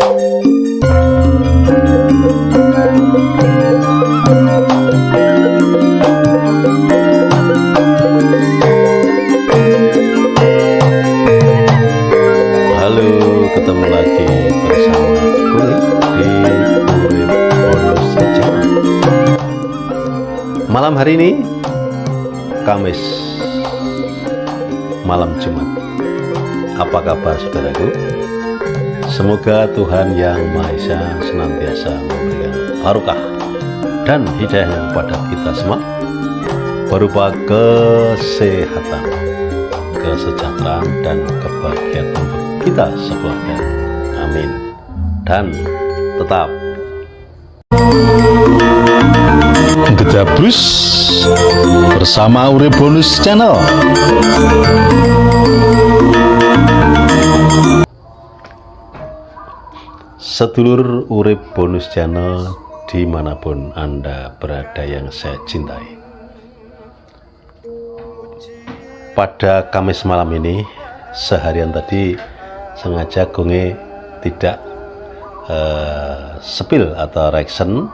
Ketemu lagi bersama gue di Urip Bonus Channel. Malam hari ini Kamis, malam Jumat. Apa kabar saudaraku? Semoga Tuhan Yang Maha Esa senantiasa memberikan barokah dan hidayahnya kepada kita semua, berupa kesehatan, kesejahteraan, dan kebahagiaan untuk kita sekeluarga. Amin. Dan tetap Gedabrus bersama Urip Bonus Channel. Sedulur Urip Bonus Channel dimanapun Anda berada yang saya cintai, pada Kamis malam ini, seharian tadi sengaja gonge tidak sepil atau reaction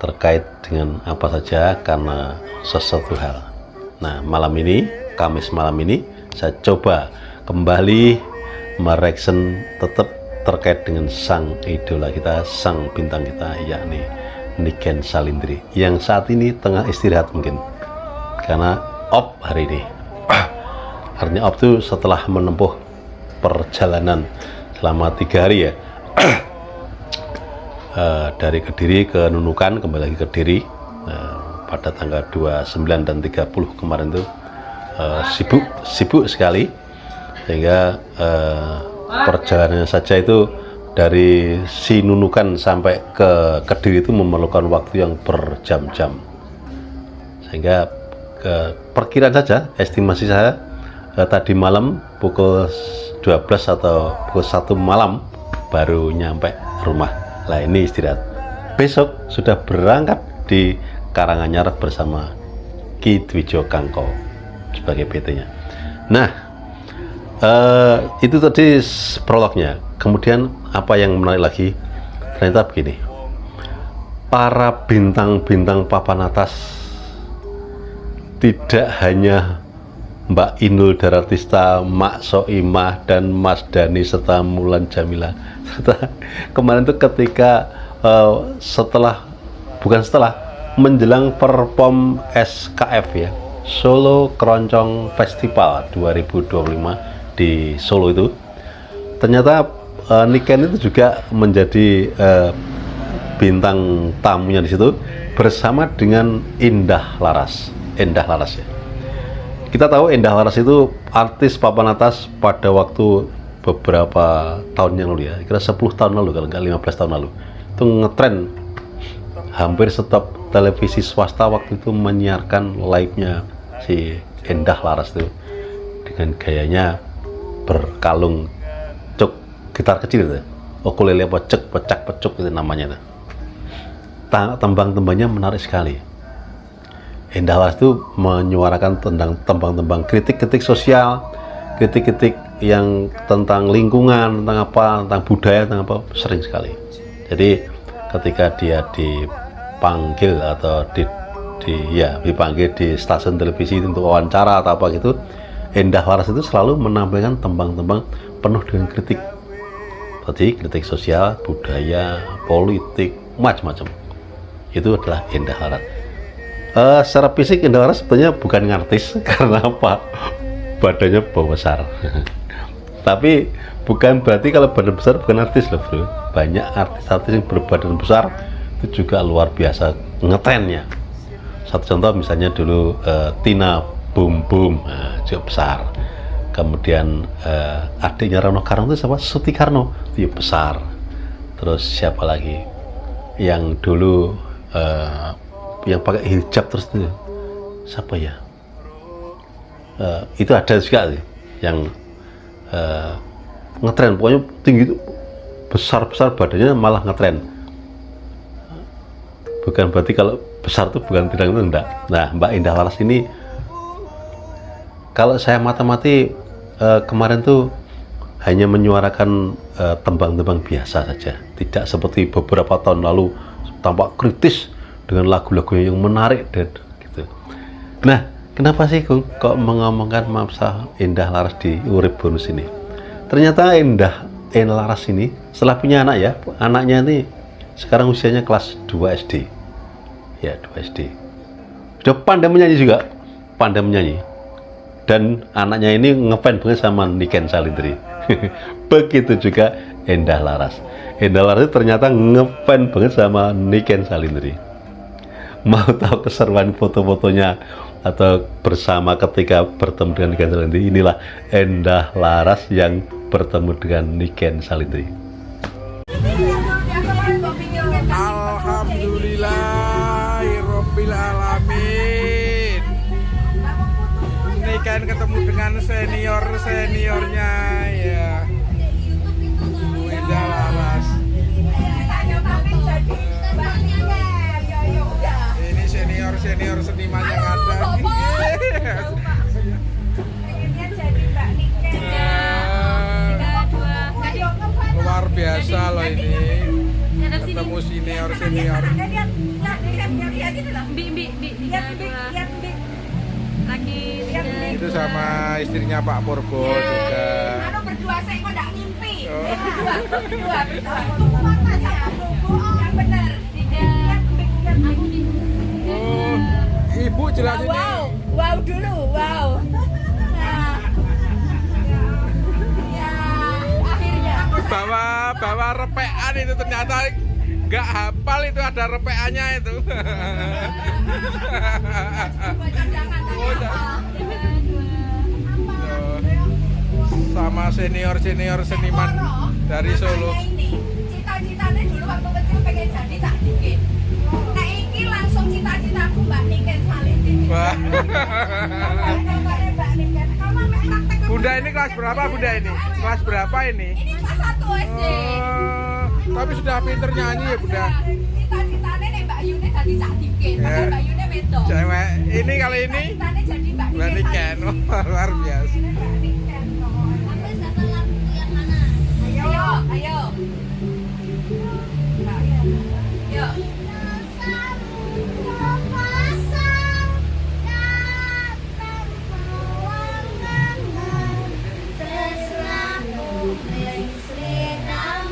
terkait dengan apa saja karena sesuatu hal. Nah, malam ini, Kamis malam ini, saya coba kembali mereaction tetap terkait dengan sang idola kita, sang bintang kita, yakni Niken Salindri, yang saat ini tengah istirahat mungkin karena off hari ini. Artinya off itu setelah menempuh perjalanan selama 3 hari ya. Dari Kediri ke Nunukan, kembali lagi ke Kediri pada tanggal 29 dan 30 kemarin itu sibuk sekali, sehingga perjalanannya saja itu dari si Nunukan sampai ke Kediri itu memerlukan waktu yang berjam-jam, sehingga perkiraan saja, estimasi saya tadi malam pukul 12 atau pukul 1 malam baru nyampe rumah. Lah ini istirahat. Besok sudah berangkat di Karanganyar bersama Ki Dwijo Kangko sebagai PT-nya. Nah, itu tadi prolognya. Kemudian apa yang menarik lagi? Ternyata begini, para bintang-bintang papan atas tidak hanya Mbak Inul Daratista, Mak Soimah, dan Mas Dhani serta Mulan Jamila. Kemarin itu ketika menjelang perform SKF ya, Solo Keroncong Festival 2025 di Solo itu, ternyata Niken itu juga menjadi bintang tamunya di situ bersama dengan Indah Laras ya. Kita tahu Indah Laras itu artis papan atas pada waktu beberapa tahun yang lalu ya, kira 10 tahun lalu kalau nggak 15 tahun lalu, itu ngetren. Hampir setiap televisi swasta waktu itu menyiarkan live-nya si Indah Laras itu dengan gayanya berkalung cuk, gitar kecil itu, ukulele pecek pecak pecuk itu namanya itu. Tembang-tembangnya menarik sekali. Indah Laras itu menyuarakan tentang tembang-tembang kritik-kritik sosial, kritik-kritik yang tentang lingkungan, tentang apa, tentang budaya, tentang apa, sering sekali. Jadi ketika dia dipanggil atau dipanggil di stasiun televisi untuk wawancara atau apa gitu, Indah Laras itu selalu menampilkan tembang-tembang penuh dengan kritik. Tadi kritik sosial, budaya, politik, macam-macam. Itu adalah Indah Laras. Secara fisik Indah Laras sebenarnya bukan artis karena apa? Badannya besar. Tapi bukan berarti kalau badan besar bukan artis loh bro. Banyak artis-artis yang berbadan besar itu juga luar biasa ngetrennya. Satu contoh misalnya dulu Tina Boom Boom, juga besar. Kemudian adiknya Rano Karno itu siapa? Suti Karno, itu besar. Terus siapa lagi yang dulu yang pakai hijab terus itu siapa ya? Itu ada juga yang ngetren, pokoknya tinggi itu, besar-besar badannya malah ngetren. Bukan berarti kalau besar itu bukan bidang itu, enggak. Nah, Mbak Indah Laras ini kalau saya mati-mati kemarin tuh hanya menyuarakan tembang-tembang biasa saja, tidak seperti beberapa tahun lalu tampak kritis dengan lagu-lagu yang menarik dan gitu. Nah, kenapa sih kok mengomongkan masa Endah Laras di Urip Bonus ini? Ternyata Endah Laras ini setelah punya anak ya, anaknya ini sekarang usianya kelas 2 SD. Ya, 2 SD. Sudah pandai menyanyi juga, pandai menyanyi. Dan anaknya ini ngefans banget sama Niken Salindri. Begitu juga Endah Laras. Endah Laras ternyata ngefans banget sama Niken Salindri. Mau tahu keseruan foto-fotonya atau bersama ketika bertemu dengan Niken Salindri? Inilah Endah Laras yang bertemu dengan Niken Salindri. Alhamdulillahirabbil alamin. Ini kan ketemu dengan seniornya ya, Bu Endah Laras. Ini senior seniman yang ada. Luar biasa loh ini, ketemu senior. Itu sama istrinya Pak Purbo juga. Berdua saya kok nggak ngimpi. Oh. Berdua. Yang benar. Oh, Ibu jelas ini. Wow dulu, wow. Nah. Ya, akhirnya. Bawa repean itu ternyata nggak hafal itu ada repeannya itu. Sama senior seniman dari Solo. Cita-citanya dulu waktu kecil pengen jadi Cak Dikin. Nah ini langsung cita-citaku Mbak Niken Salindri. Wah. Bunda ini kelas berapa Bunda ini? Kelas berapa ini? Ini kelas 1 SD. Oh, tapi sudah pinter nyanyi ya Bunda. Cita-citanya nih Mbak Yune jadi Cak Dikin. Padahal Mbak Yune wedok. Cewek ini kali ini Cita-citanya jadi Mbak Niken. Luar biasa. Ayo. Yuk.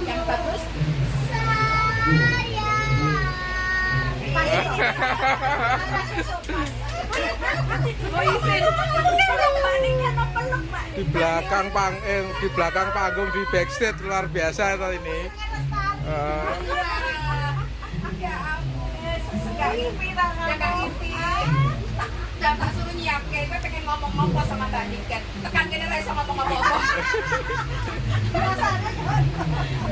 Yang bagus. Di belakang panggung di backstage luar biasa itu ini. Jangan tak suruh nyiapke, gue pengen ngomong-ngomong sama Mbak Niken. Tekan kene ra iso ngomong apa-apa.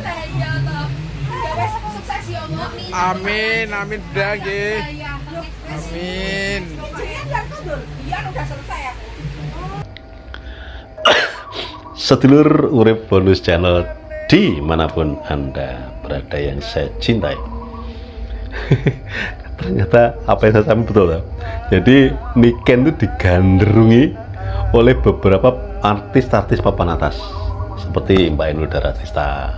Lah iya toh. Ya wis sukses ya, Mbak. Amin Bunda nggih. Amin. Iya udah selesai ya. Sedulur Urip Bonus Channel dimanapun Anda berada yang saya cintai. Ternyata apa yang saya sampaikan betul ya. Jadi Niken itu digandrungi oleh beberapa artis-artis papan atas seperti Mbak Inul Daratista.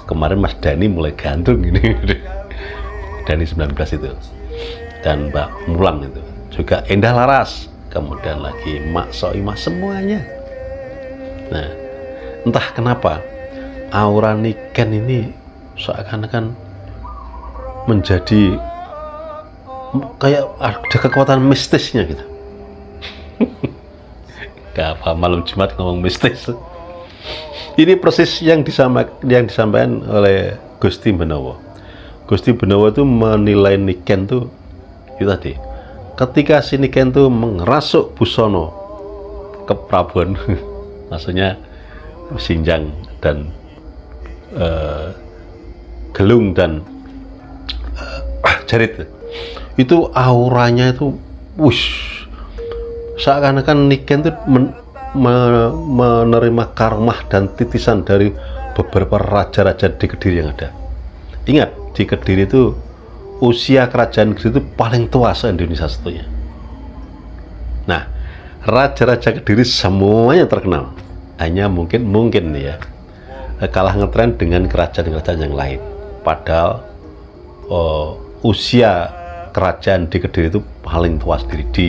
Kemarin Mas Dhani mulai gandrung ini. Dhani 19 itu. Dan Mbak Mulang itu. Juga Endah Laras. Kemudian lagi Mak Soimah, semuanya. Nah, entah kenapa aura Niken ini seakan-akan menjadi kayak ada kekuatan mistisnya gitu. Gak apa malam Jumat ngomong mistis. Ini persis yang disampaikan oleh Gusti Benowo. Gusti Benowo itu menilai Niken tuh itu tadi. Ketika si Niken tuh mengerasuk busono ke Prabuan, maksudnya Sinjang dan Gelung dan Jarit, itu auranya itu wush, seakan-akan Niken itu menerima karmah dan titisan dari beberapa raja-raja di Kediri yang ada. Ingat, di Kediri itu usia kerajaan Kediri itu paling tua se-Indonesia satunya. Nah, raja-raja Kediri semuanya terkenal. hanya mungkin nih ya, kalah ngetren dengan kerajaan-kerajaan yang lain. Padahal usia kerajaan di Kediri itu paling tua sendiri di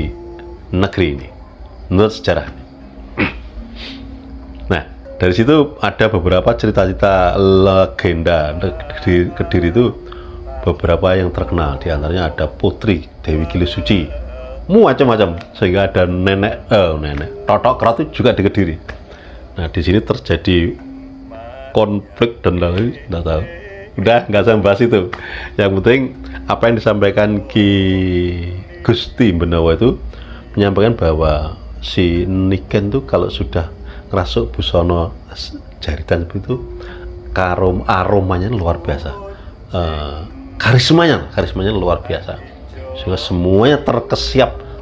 negeri ini menurut sejarah. Nah, dari situ ada beberapa cerita-cerita legenda Kediri itu, beberapa yang terkenal. Di antaranya ada Putri Dewi Gili Suci, macam-macam, sehingga ada nenek Totok Keratu juga di Kediri. Nah, di sini terjadi konflik dan lain-lain, nggak tahu. Udah, nggak usah bahas itu. Yang penting apa yang disampaikan Ki Gusti Benawa itu menyampaikan bahwa si Niken tuh kalau sudah ngerasuk busana jaridan seperti itu, aromanya luar biasa, karismanya luar biasa, sehingga semuanya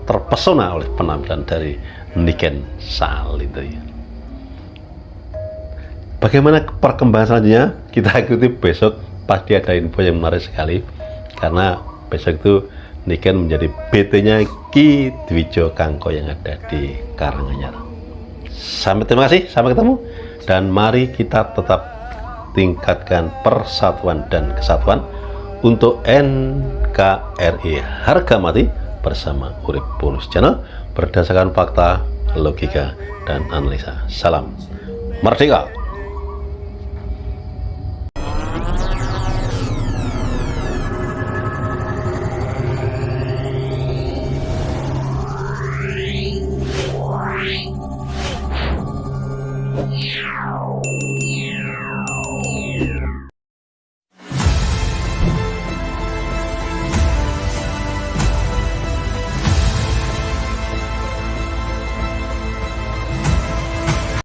terpesona oleh penampilan dari Niken Salit itu ya. Bagaimana perkembangan selanjutnya kita ikuti besok. Pasti ada info yang menarik sekali, karena besok itu Niken menjadi BT-nya Ki Dwijo Kangko yang ada di Karanganyar. Terima kasih, sampai ketemu, dan mari kita tetap tingkatkan persatuan dan kesatuan untuk NKRI harga mati bersama Urip Bonus Channel, berdasarkan fakta, logika, dan analisa. Salam merdeka. Yeah.